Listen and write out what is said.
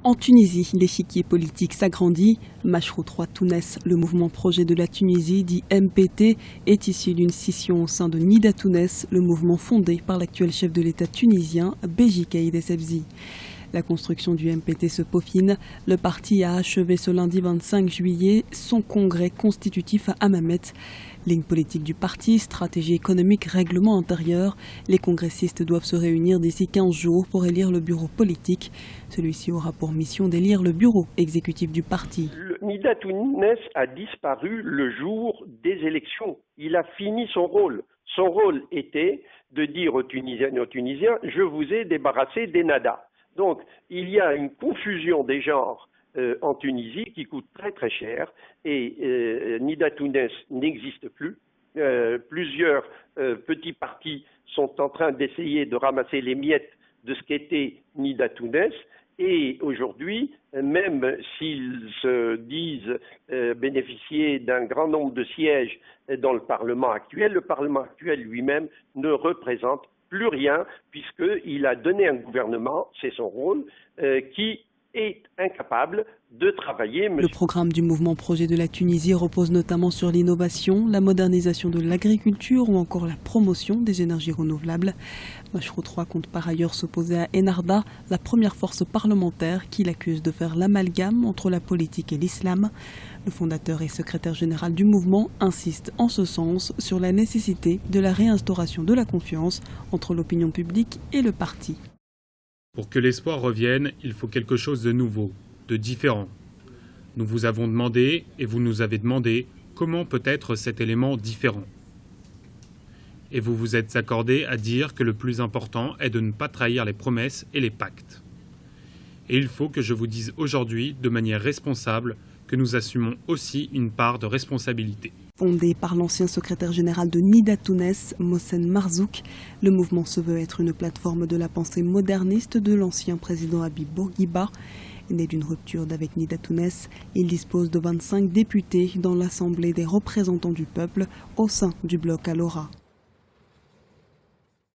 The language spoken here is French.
En Tunisie, l'échiquier politique s'agrandit. Mashrou 3 Tounes, le mouvement projet de la Tunisie, dit MPT, est issu d'une scission au sein de Nida Tounes, le mouvement fondé par l'actuel chef de l'État tunisien, Béji Caïd Essebsi. La construction du MPT se peaufine. Le parti a achevé ce lundi 25 juillet son congrès constitutif à Hammamet. Ligne politique du parti, stratégie économique, règlement intérieur. Les congressistes doivent se réunir d'ici 15 jours pour élire le bureau politique. Celui-ci aura pour mission d'élire le bureau exécutif du parti. Nida Tounes a disparu le jour des élections. Il a fini son rôle. Son rôle était de dire aux Tunisiennes et aux Tunisiens « je vous ai débarrassé des nadas ». Donc, il y a une confusion des genres en Tunisie qui coûte très très cher et Nida Tounes n'existe plus. Plusieurs petits partis sont en train d'essayer de ramasser les miettes de ce qu'était Nida Tounes et aujourd'hui, même s'ils se disent bénéficier d'un grand nombre de sièges dans le Parlement actuel lui-même ne représente plus rien, puisqu'il a donné un gouvernement, c'est son rôle, qui est incapable de travailler. Le programme du mouvement projet de la Tunisie repose notamment sur l'innovation, la modernisation de l'agriculture ou encore la promotion des énergies renouvelables. Mashrou 3 compte par ailleurs s'opposer à Ennahda, la première force parlementaire qui l'accuse de faire l'amalgame entre la politique et l'islam. Le fondateur et secrétaire général du mouvement insiste en ce sens sur la nécessité de la réinstauration de la confiance entre l'opinion publique et le parti. Pour que l'espoir revienne, il faut quelque chose de nouveau, de différent. Nous vous avons demandé, et vous nous avez demandé, comment peut être cet élément différent. Et vous vous êtes accordé à dire que le plus important est de ne pas trahir les promesses et les pactes. Et il faut que je vous dise aujourd'hui, de manière responsable, que nous assumons aussi une part de responsabilité. Fondé par l'ancien secrétaire général de Nida Tounes, Mohsen Marzouk, le mouvement se veut être une plateforme de la pensée moderniste de l'ancien président Habib Bourguiba. Né d'une rupture d'avec Nida Tounes, il dispose de 25 députés dans l'Assemblée des représentants du peuple au sein du bloc Alora.